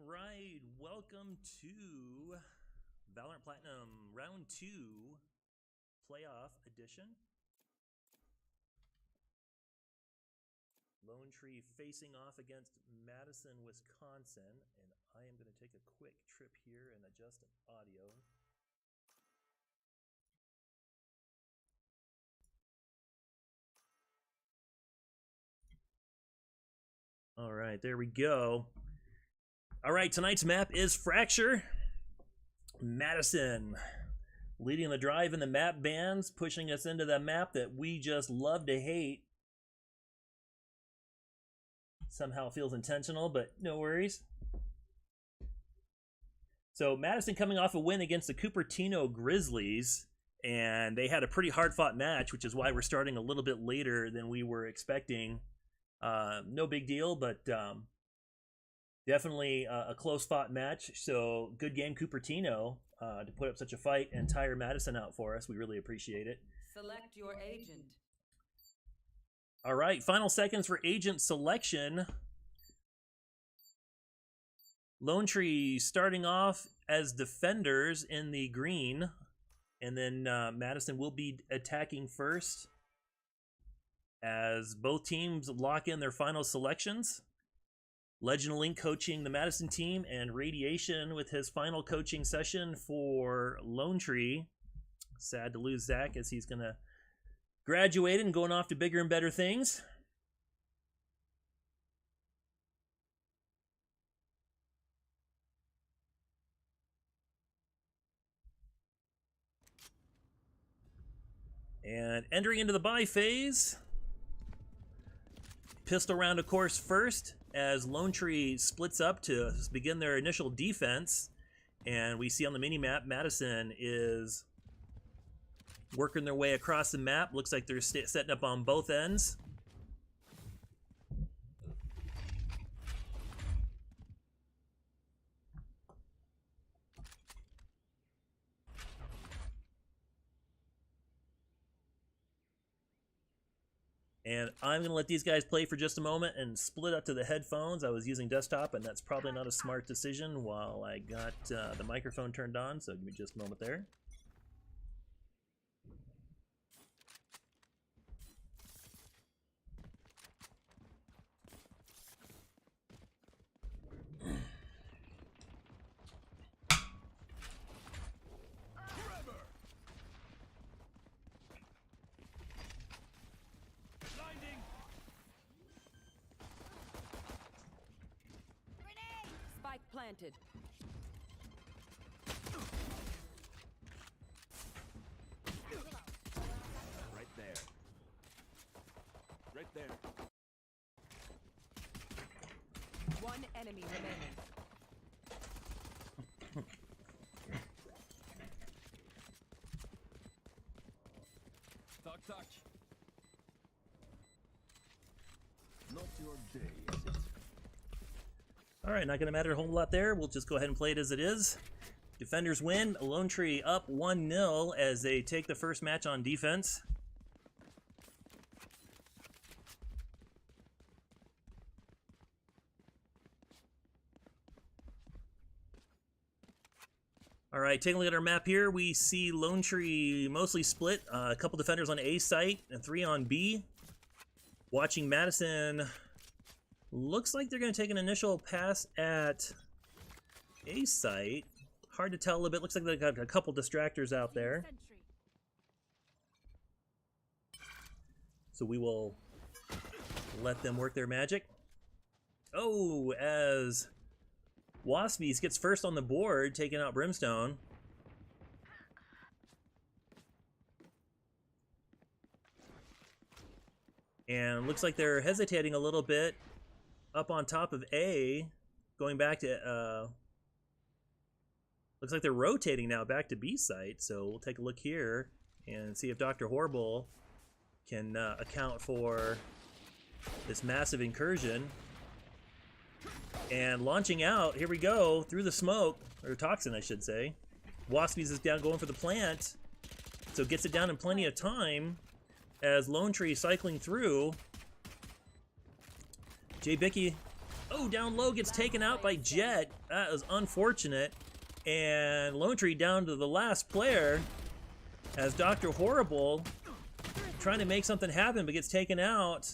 right, welcome to Valorant Platinum Round 2 Playoff Edition. Lone Tree facing off against Madison, Wisconsin, and I am going to take a quick trip here and adjust audio. All right, there we go. All right, tonight's map is Fracture. Madison leading the drive in the map bans, pushing us into the map that we just love to hate. Somehow feels intentional, but no worries. So Madison coming off a win against the Cupertino Grizzlies, and they had a pretty hard-fought match, which is why we're starting a little bit later than we were expecting. No big deal, but definitely a close-fought match. So good game, Cupertino, to put up such a fight and tire Madison out for us. We really appreciate it. Select your agent. All right, final seconds for agent selection. Lone Tree starting off as defenders in the green, and then Madison will be attacking first as both teams lock in their final selections. Legend Link coaching the Madison team, and Radiation with his final coaching session for Lone Tree. Sad to lose Zach as he's going to graduate and going off to bigger and better things. And entering into the bye phase. Pistol round, of course, first, as Lone Tree splits up to begin their initial defense. And we see on the mini-map, Madison is working their way across the map. Looks like they're setting up on both ends. And I'm going to let these guys play for just a moment and split up to the headphones. I was using desktop, and that's probably not a smart decision while I got the microphone turned on, so give me just a moment there. Planted. Right there. Right there. One enemy remaining. Talk. Not your day, is it? All right, not going to matter a whole lot there. We'll just go ahead and play it as it is. Defenders win. Lone Tree up 1-0 as they take the first match on defense. All right, taking a look at our map here, we see Lone Tree mostly split. A couple defenders on A site and 3 on B. Watching Madison. Looks like they're going to take an initial pass at A site. Hard to tell a little bit. Looks like they've got a couple distractors out there. So we will let them work their magic. Oh, as Waspies gets first on the board, taking out Brimstone. And looks like they're hesitating a little bit up on top of A, going back to, looks like they're rotating now back to B site, so we'll take a look here and see if Dr. Horrible can account for this massive incursion. And launching out, here we go, through the smoke, or toxin I should say. Waspies is down going for the plant, so gets it down in plenty of time as Lone Tree cycling through. Jay Bicky Oh, down low gets taken out by Jet. That was unfortunate. And Lone Tree down to the last player as Dr. Horrible trying to make something happen but gets taken out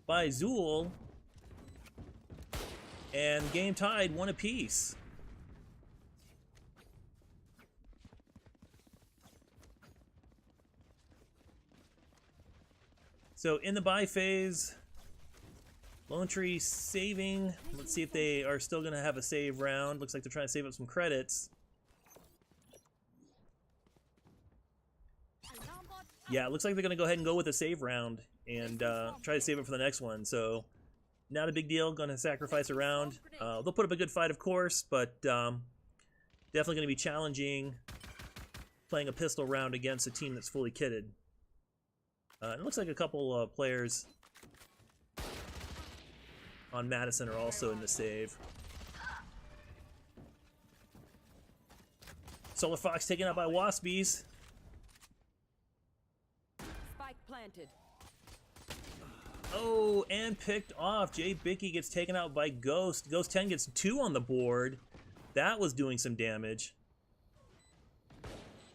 by Zool. And game tied, 1 apiece. So in the buy phase, Lone Tree saving. Let's see if they are still going to have a save round. Looks like they're trying to save up some credits. Yeah, it looks like they're going to go ahead and go with a save round and try to save it for the next one. So not a big deal. Going to sacrifice a round. They'll put up a good fight, of course, but definitely going to be challenging playing a pistol round against a team that's fully kitted. It looks like a couple players on Madison are also in the save. Solar Fox taken out by Waspies. Spike planted. Oh, and picked off. Jay Bicky gets taken out by Ghost. Ghost 10 gets 2 on the board. That was doing some damage.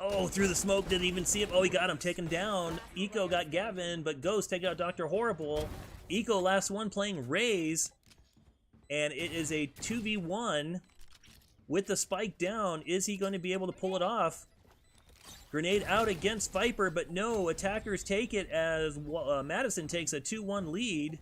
Oh, through the smoke, didn't even see him. Oh, he got him taken down. Eco got Gavin, but Ghost taking out Dr. Horrible. Eco, last one playing Raze. And it is a 2v1 with the spike down. Is he going to be able to pull it off? Grenade out against Viper, but no, attackers take it as Madison takes a 2-1 lead.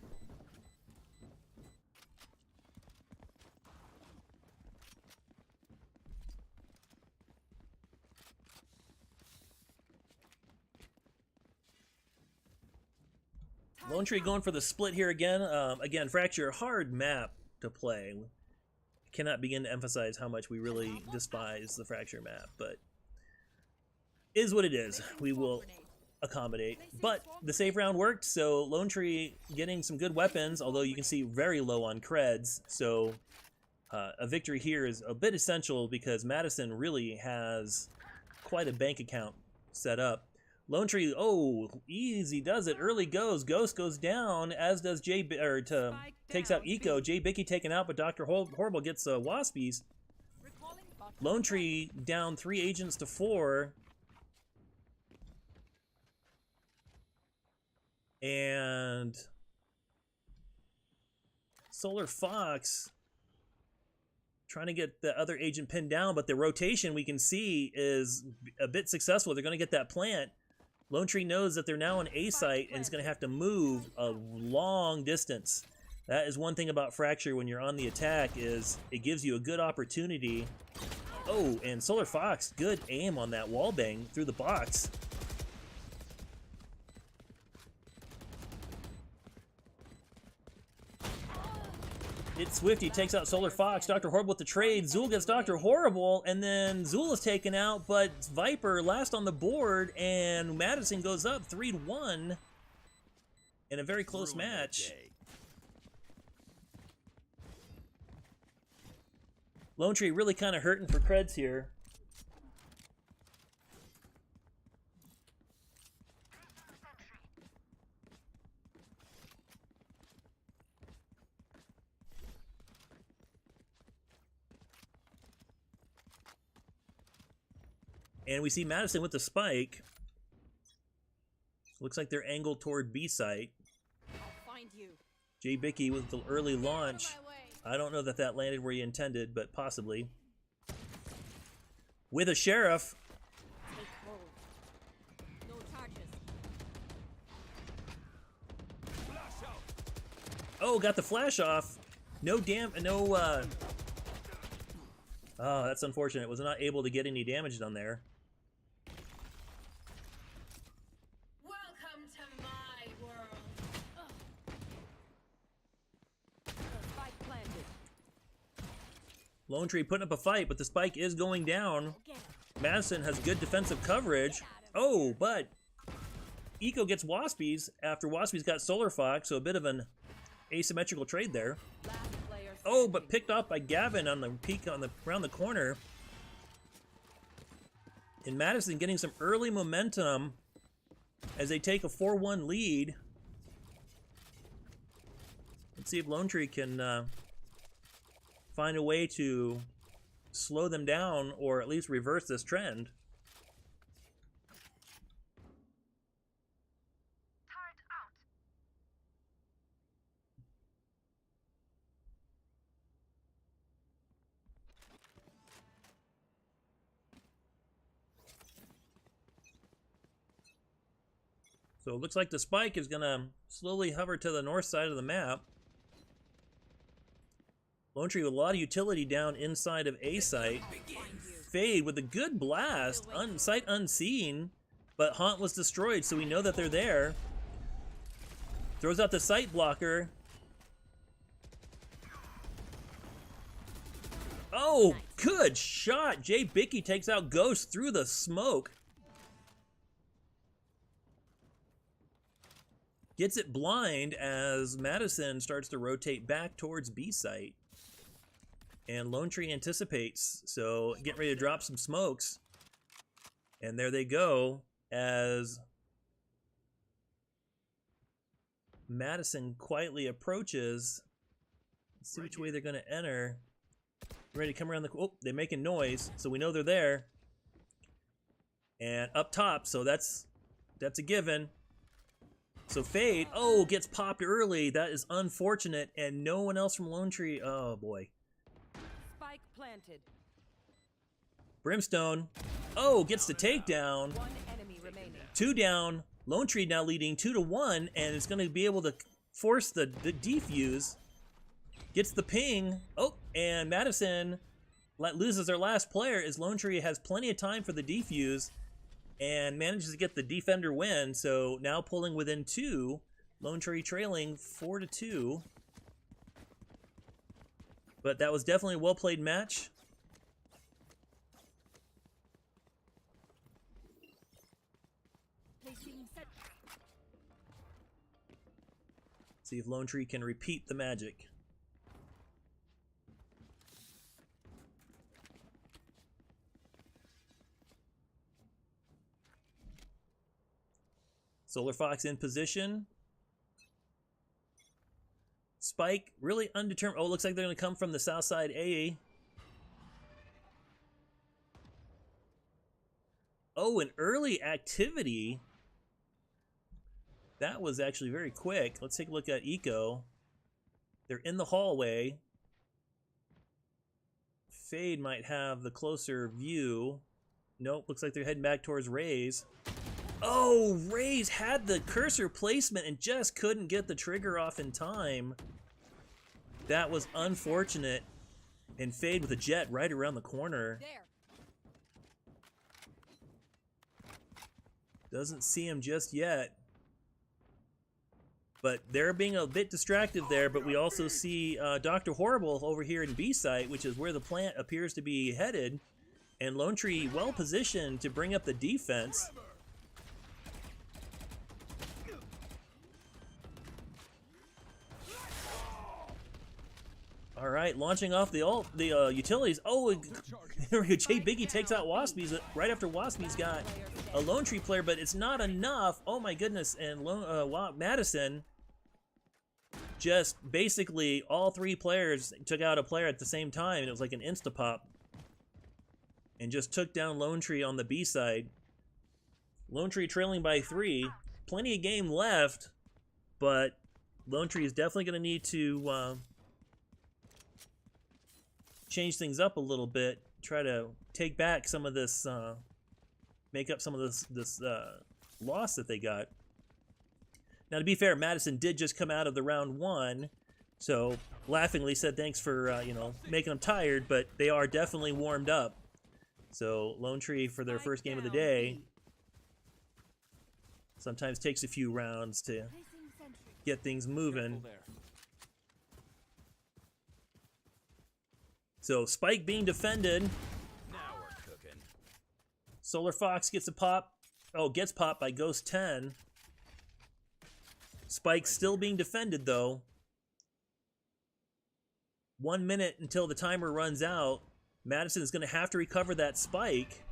Lone Tree going for the split here again. Again, Fracture, hard map to play. Cannot begin to emphasize how much we really despise the Fracture map, but is what it is. We will accommodate. But the save round worked, so Lone Tree getting some good weapons, although you can see very low on creds. So a victory here is a bit essential because Madison really has quite a bank account set up. Lone Tree, oh, easy does it. Early goes. Ghost goes down, as does takes out Eco. Jay Bicky taken out, but Dr. Horrible gets Waspies. Lone Tree down 3 agents to 4. And Solar Fox trying to get the other agent pinned down, but the rotation we can see is a bit successful. They're going to get that plant. Lone Tree knows that they're now on A site and is going to have to move a long distance. That is one thing about Fracture when you're on the attack, is it gives you a good opportunity. Oh, and Solar Fox, good aim on that wall bang through the box. It's Swifty, takes out Solar Fox. Dr. Horrible with the trade. Zool gets Dr. Horrible, and then Zool is taken out, but Viper last on the board, and Madison goes up 3-1 in a very close match. Lone Tree really kind of hurting for creds here. And we see Madison with the spike. Looks like they're angled toward B site. I'll find you. Jay Bicky with the early launch. I don't know that that landed where he intended, but possibly. With a sheriff. Take hold. No charges. Oh, got the flash off. No oh, that's unfortunate. Was not able to get any damage done there. Welcome to my world. Spike planted. Lone Tree putting up a fight, but the spike is going down. Madison has good defensive coverage. Oh, but Eco gets Waspies after Waspies got Solar Fox, so a bit of an asymmetrical trade there. Oh, but picked off by Gavin on the peak around the corner. And Madison getting some early momentum as they take a 4-1 lead. Let's see if Lone Tree can find a way to slow them down or at least reverse this trend. So it looks like the spike is going to slowly hover to the north side of the map. Lone Tree with a lot of utility down inside of A site. Fade with a good blast, sight unseen, but Haunt was destroyed, so we know that they're there. Throws out the sight blocker. Oh, good shot. Jay Bicky takes out Ghost through the smoke. Gets it blind as Madison starts to rotate back towards B site. And Lone Tree anticipates, so getting ready to drop some smokes. And there they go as Madison quietly approaches. Let's see which way they're going to enter. Ready to come around the... Oh, they're making noise, so we know they're there. And up top, so that's a given. So Fade, oh, gets popped early. That is unfortunate, and no one else from Lone Tree. Oh, boy. Spike planted. Brimstone, oh, gets the takedown. One enemy remaining. 2 down. Lone Tree now leading 2-1, and it's going to be able to force the defuse. Gets the ping. Oh, and Madison loses their last player as Lone Tree has plenty of time for the defuse and manages to get the defender win. So now pulling within 2. Lone Tree trailing 4-2. But that was definitely a well-played match. See if Lone Tree can repeat the magic. Solar Fox in position. Spike, really undetermined. Oh, looks like they're going to come from the south side A. Oh, an early activity. That was actually very quick. Let's take a look at Eco. They're in the hallway. Fade might have the closer view. Nope, looks like they're heading back towards Rays. Oh, Rays had the cursor placement and just couldn't get the trigger off in time. That was unfortunate. And Fade with a jet right around the corner. There. Doesn't see him just yet. But they're being a bit distracted there, but we also see Dr. Horrible over here in B site, which is where the plant appears to be headed. And Lone Tree well positioned to bring up the defense. All right, launching off the utilities. Oh, there we go. Jay Biggie takes out Waspy's right after Waspy's got a Lone Tree player, but it's not enough. Oh my goodness! And Madison just basically all 3 players took out a player at the same time, and it was like an insta-pop, and just took down Lone Tree on the B side. Lone Tree trailing by 3. Plenty of game left, but Lone Tree is definitely going to need to change things up a little bit, try to take back some of this, make up some of this loss that they got. Now, to be fair, Madison did just come out of the round 1, so laughingly said thanks for making them tired, but they are definitely warmed up. So Lone Tree for their first game of the day sometimes takes a few rounds to get things moving. So Spike being defended. Now we're cooking. Solar Fox gets a pop. Oh, gets popped by Ghost 10. Spike still being defended though. 1 minute until the timer runs out. Madison is going to have to recover that spike.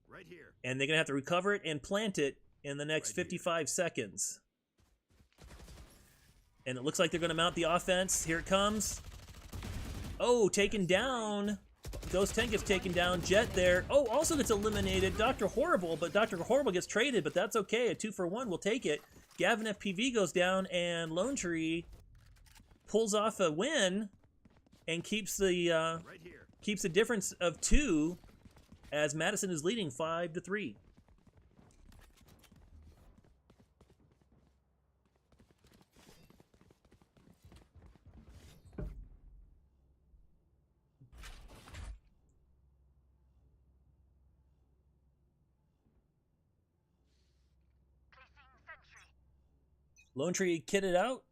Right here. And they're going to have to recover it and plant it in the next 55 seconds. And it looks like they're going to mount the offense. Here it comes. Oh, taken down. Ghost 10 gets taken down. Jet there. Oh, also gets eliminated. Dr. Horrible, but Dr. Horrible gets traded, but that's okay. A 2-for-1, we'll take it. Gavin FPV goes down, and Lone Tree pulls off a win and keeps the difference of 2 as Madison is leading 5-3. Lone Tree kitted out.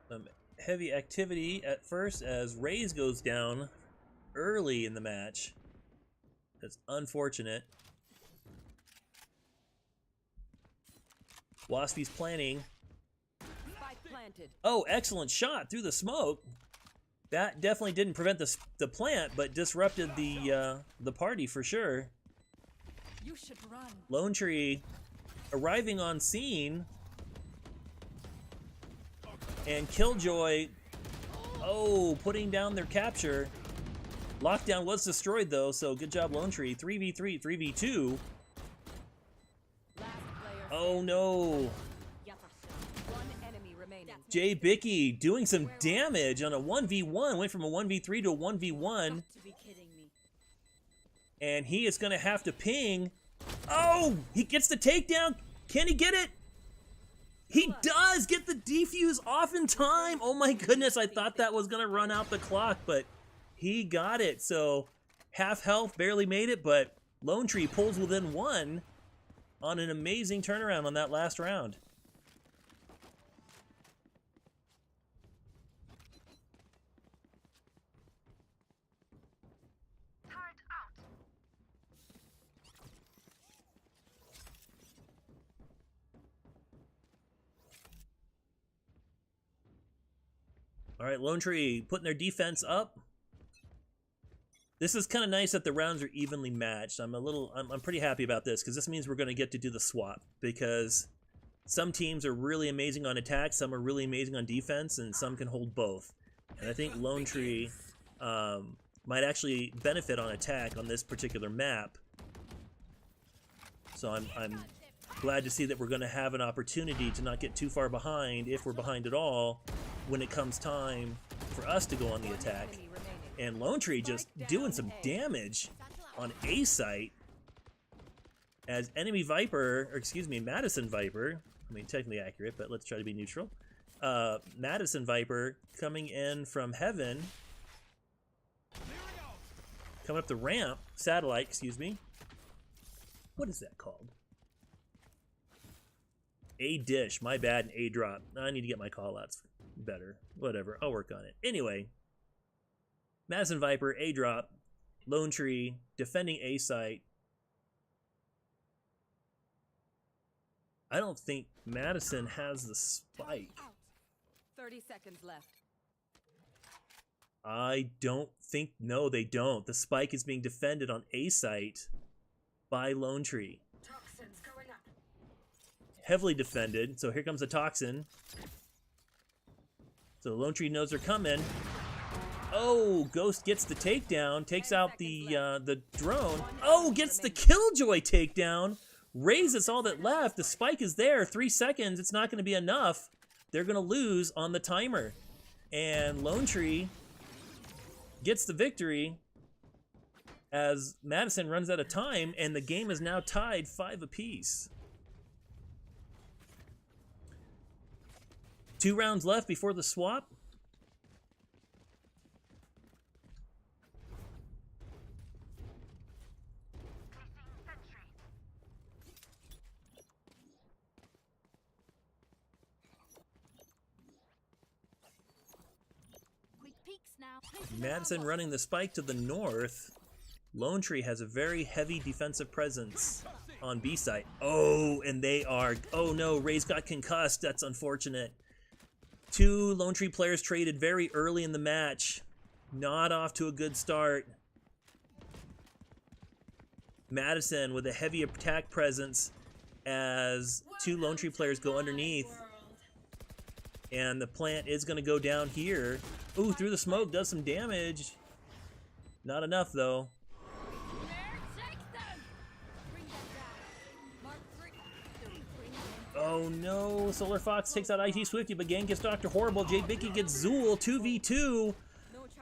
Some heavy activity at first as Raze goes down early in the match. That's unfortunate. Waspy's planning. Spike planted. Oh, excellent shot through the smoke. That definitely didn't prevent the plant, but disrupted the party for sure. You should run. Lone Tree arriving on scene, and Killjoy, oh, putting down their capture. Lockdown was destroyed though, so good job Lone Tree. 3v3, 3v2. Last player. Oh no. One enemy remaining. Jay Bicky doing some damage on a 1v1. Went from a 1v3 to a 1v1. To be kidding me. And he is going to have to ping. Oh, he gets the takedown. Can he get it? He does get the defuse off in time. Oh my goodness, I thought that was going to run out the clock, but he got it. So half health, barely made it, but Lone Tree pulls within 1 on an amazing turnaround on that last round. All right, Lone Tree putting their defense up. This is kind of nice that the rounds are evenly matched. I'm pretty happy about this because this means we're going to get to do the swap, because some teams are really amazing on attack, some are really amazing on defense, and some can hold both. And I think Lone Tree might actually benefit on attack on this particular map. So I'm glad to see that we're going to have an opportunity to not get too far behind, if we're behind at all, when it comes time for us to go on the attack. And Lone Tree just doing some damage on A site as enemy Viper, or excuse me, Madison Viper, I mean technically accurate, but let's try to be neutral. Madison Viper coming in from heaven, coming up the ramp, satellite, excuse me. What is that called? A dish, my bad, and A drop. I need to get my callouts better. Whatever, I'll work on it. Anyway, Madison Viper, A drop, Lone Tree, defending A site. I don't think Madison has the spike. 30 seconds left. I don't think, no, they don't. The spike is being defended on A site by Lone Tree. Toxins going up. Heavily defended, so here comes the toxin. So Lone Tree knows they're coming. Oh, Ghost gets the takedown, takes out the drone. Oh, gets the Killjoy takedown. Raises all that left. The spike is there. 3 seconds. It's not going to be enough. They're going to lose on the timer. And Lone Tree gets the victory as Madison runs out of time, and the game is now tied 5 apiece. 2 rounds left before the swap. Madison running the spike to the north. Lone Tree has a very heavy defensive presence on B site. Oh, and they are, oh no, Ray's got concussed. That's unfortunate. 2 Lone Tree players traded very early in the match. Not off to a good start. Madison with a heavy attack presence as two Lone Tree players go underneath. And the plant is going to go down here. Ooh, through the smoke, does some damage. Not enough, though. Oh no, Solar Fox takes out IT Swifty, but Gang gets Dr. Horrible. Jay Bicky gets Zool, 2v2.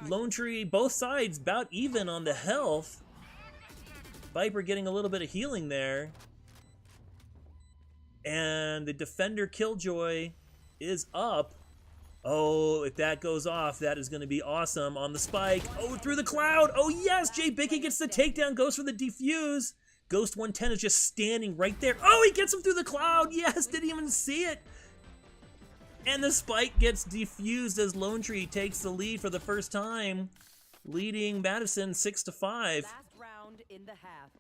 Lone Tree, both sides, about even on the health. Viper getting a little bit of healing there. And the Defender Killjoy is up. Oh, if that goes off, that is going to be awesome on the spike. Oh, through the cloud. Oh, yes, Jay Bicky gets the takedown, goes for the defuse. Ghost 110 is just standing right there. Oh, he gets him through the cloud. Yes, didn't even see it. And the spike gets defused as Lone Tree takes the lead for the first time, leading Madison 6-5. Last round in the half.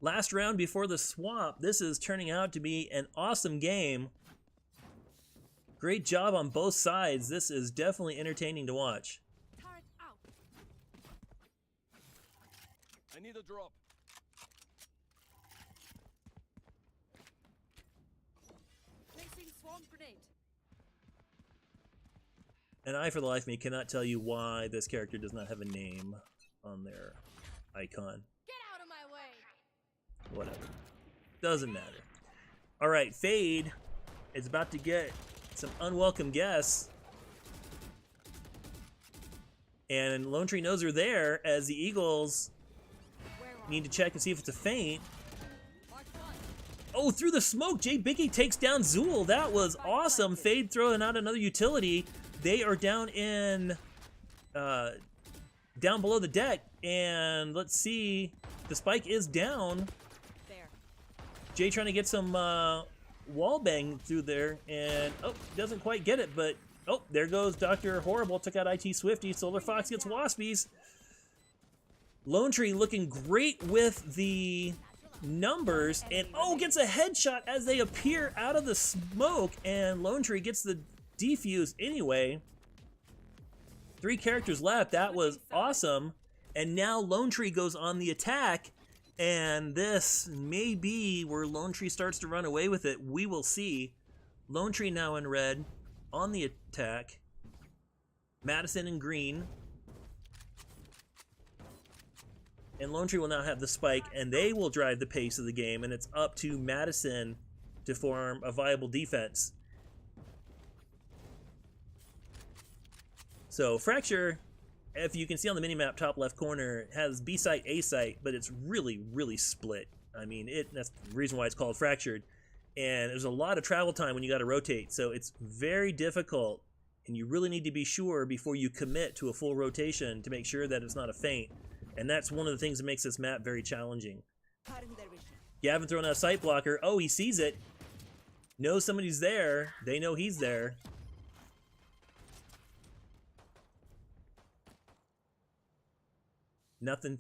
Last round before the swap. This is turning out to be an awesome game. Great job on both sides. This is definitely entertaining to watch. Turret out. I need a drop. Placing swarm grenade. And I, for the life of me, cannot tell you why this character does not have a name on their icon. Get out of my way. Whatever. Doesn't matter. All right, Fade is about to get some unwelcome guests. And Lone Tree knows they're there as the Eagles need to check and see if it's a feint. Oh, through the smoke, Jay Bicky takes down Zool. That was awesome. Fade throwing out another utility. They are down in, down below the deck. And let's see, the spike is down. There. Jay trying to get some wall bang through there, and oh, doesn't quite get it, but oh, there goes Dr. Horrible, took out IT Swifty. Solar Fox gets Waspies. Lone Tree looking great with the numbers, and oh, gets a headshot as they appear out of the smoke, and Lone Tree gets the defuse anyway. 3 characters left. That was awesome. And now Lone Tree goes on the attack, and this may be where Lone Tree starts to run away with it. We will see. Lone Tree now in red, on the attack. Madison in green. And Lone Tree will now have the spike, and they will drive the pace of the game, and it's up to Madison to form a viable defense. So Fracture, if you can see on the minimap top left corner, has B site, A site, but it's really, really split. I mean, that's the reason why it's called Fractured. And there's a lot of travel time when you got to rotate, so it's very difficult, and you really need to be sure before you commit to a full rotation to make sure that it's not a feint. And that's one of the things that makes this map very challenging. Gavin throwing out a sight blocker. Oh, he sees it. Knows somebody's there. They know he's there. Nothing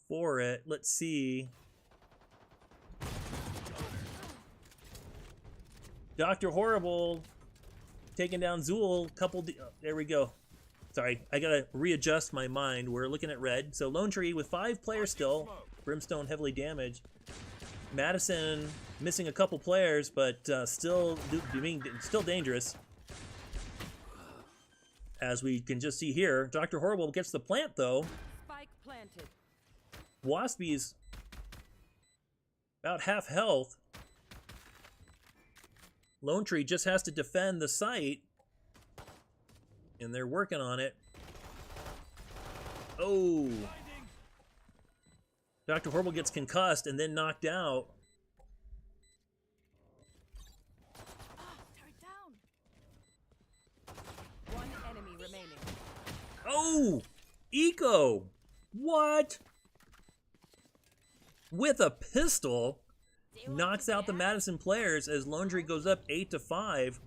for it. Let's see. Dr. Horrible taking down Zool. There we go. Sorry, I gotta readjust my mind. We're looking at red. So Lone Tree with 5 players still. Brimstone heavily damaged. Madison missing a couple players, but still dangerous. As we can just see here, Dr. Horrible gets the plant though. Spike planted. Waspy's about half health. Lone Tree just has to defend the site. And they're working on it. Oh. Dr. Horrible gets concussed and then knocked out. Turret down. 1 enemy remaining. Oh! Eco! What? With a pistol, knocks out the Madison players as Lone Tree goes up 8-5.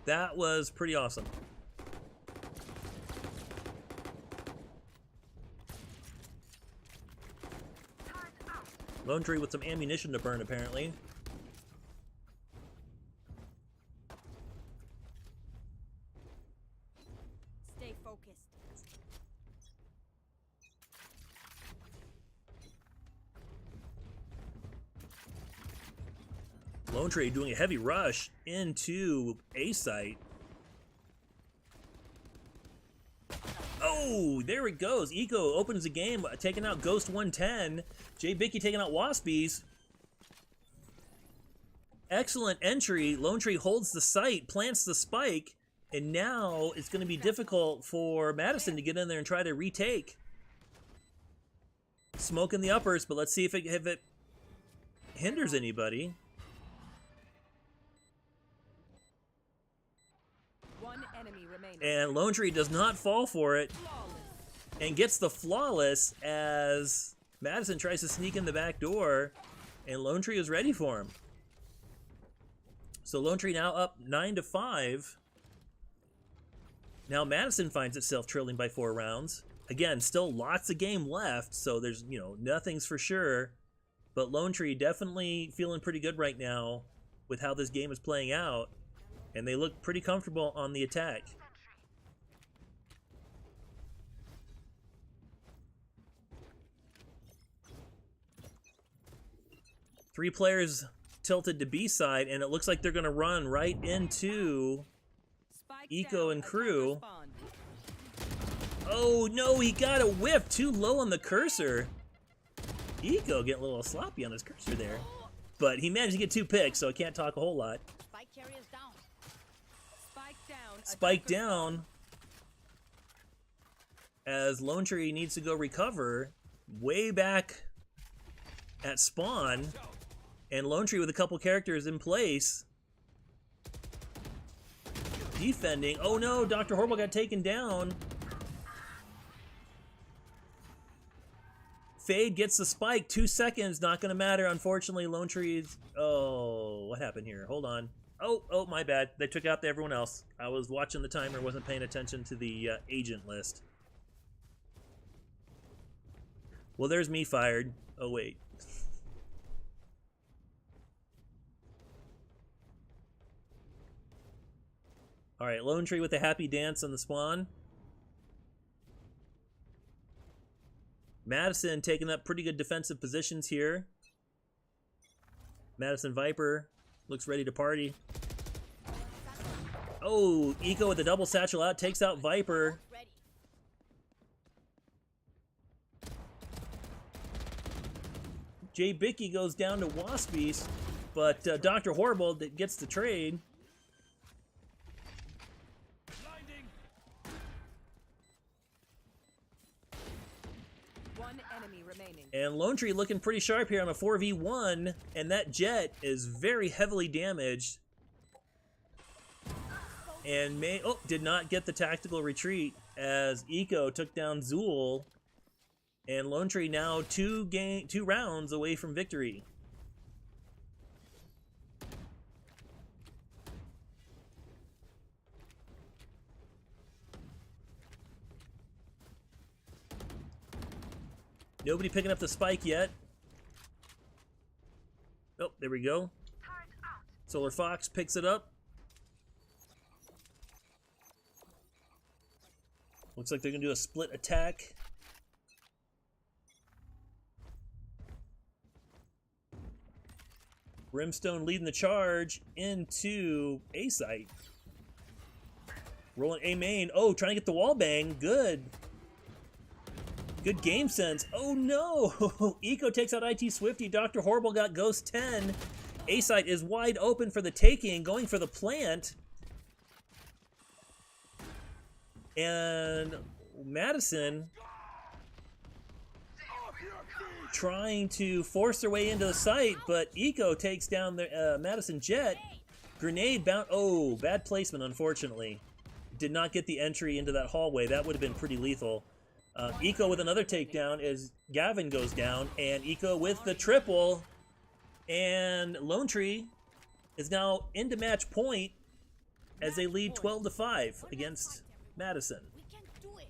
That was pretty awesome. Lone Tree with some ammunition to burn, apparently. Stay focused. Lone Tree doing a heavy rush into A site. Oh, there it goes. Eco opens the game, taking out Ghost 110. Jay Bicky taking out Waspies. Excellent entry. Lone Tree holds the site, plants the spike, and now it's going to be difficult for Madison to get in there and try to retake. Smoke in the uppers, but let's see if it hinders anybody. One enemy remaining. And Lone Tree does not fall for it Flawless. and gets the flawless as Madison tries to sneak in the back door, and Lone Tree is ready for him. So Lone Tree now up 9-5. Now Madison finds itself trailing by 4 rounds. Again, still lots of game left, so there's, nothing's for sure. But Lone Tree definitely feeling pretty good right now with how this game is playing out. And they look pretty comfortable on the attack. Three players tilted to B side, and it looks like they're going to run right into Spike Eco down, and attacker crew. spawn. Oh no, he got a whiff too low on the cursor. Eco getting a little sloppy on his cursor there. But he managed to get 2 picks, so I can't talk a whole lot. Spike carriers down. Spike down. Spike attacker down as Lone Tree needs to go recover way back at spawn. And Lone Tree with a couple characters in place. Defending. Oh no, Dr. Horrible got taken down. Fade gets the spike. 2 seconds. Not going to matter. Unfortunately, Lone Tree's... Oh, what happened here? Hold on. Oh, my bad. They took out everyone else. I was watching the timer, wasn't paying attention to the agent list. Well, there's me fired. Oh, wait. All right, Lone Tree with a happy dance on the spawn. Madison taking up pretty good defensive positions here. Madison Viper looks ready to party. Oh, Eco with a double satchel out, takes out Viper. Jay Bicky goes down to Waspies, but Dr. Horrible gets the trade. One enemy remaining. And Lone Tree looking pretty sharp here on a 4v1, and that jet is very heavily damaged. And did not get the tactical retreat as Eco took down Zool. And Lone Tree now 2 rounds away from victory. Nobody picking up the spike yet. Oh, there we go. Solar Fox picks it up. Looks like they're going to do a split attack. Brimstone leading the charge into A site. Rolling A main. Oh, trying to get the wall bang. Good. Good game sense. Oh no! Eco takes out IT Swifty. Dr. Horrible got Ghost 10. A site is wide open for the taking, going for the plant. And Madison trying to force their way into the site, but Eco takes down the Madison Jet. Grenade bound. Oh, bad placement, unfortunately. Did not get the entry into that hallway. That would have been pretty lethal. Eco with another takedown as Gavin goes down, and Eco with the triple. And Lone Tree is now into match point as they lead 12-5 against Madison. We can do it.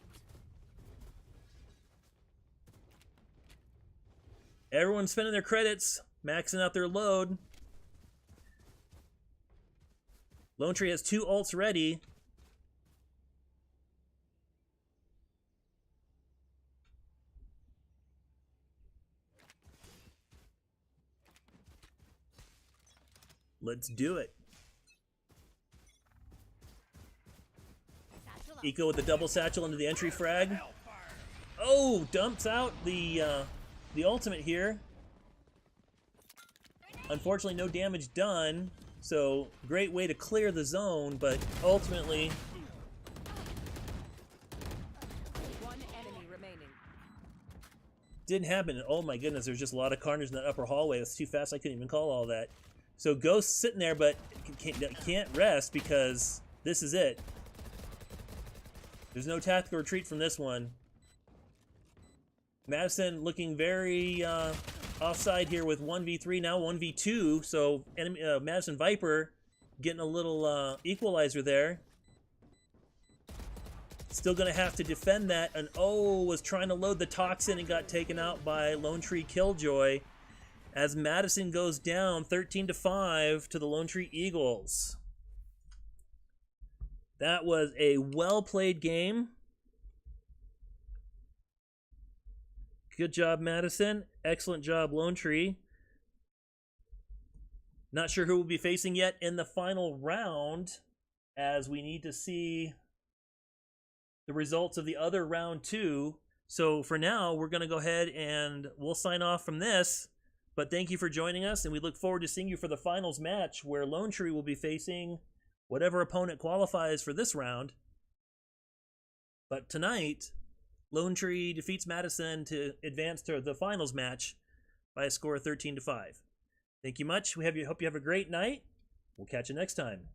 Everyone's spending their credits, maxing out their load. Lone Tree has 2 ults ready. Let's do it. Satchel out. Eco with the double satchel into the entry frag. Oh, dumps out the ultimate here. Unfortunately, no damage done. So, great way to clear the zone, but ultimately... One enemy remaining. Didn't happen. Oh my goodness, there's just a lot of carnage in that upper hallway. That's too fast, I couldn't even call all that. So Ghost's sitting there, but can't rest because this is it. There's no tactical retreat from this one. Madison looking very offside here with 1v3, now 1v2. So enemy, Madison Viper getting a little equalizer there. Still going to have to defend that. And oh, was trying to load the Toxin and got taken out by Lone Tree Killjoy. As Madison goes down 13-5 to the Lone Tree Eagles. That was a well-played game. Good job, Madison. Excellent job, Lone Tree. Not sure who we'll be facing yet in the final round, as we need to see the results of the other round 2. So for now, we're going to go ahead and we'll sign off from this. But thank you for joining us, and we look forward to seeing you for the finals match, where Lone Tree will be facing whatever opponent qualifies for this round. But tonight, Lone Tree defeats Madison to advance to the finals match by a score of 13-5. Thank you much. Hope you have a great night. We'll catch you next time.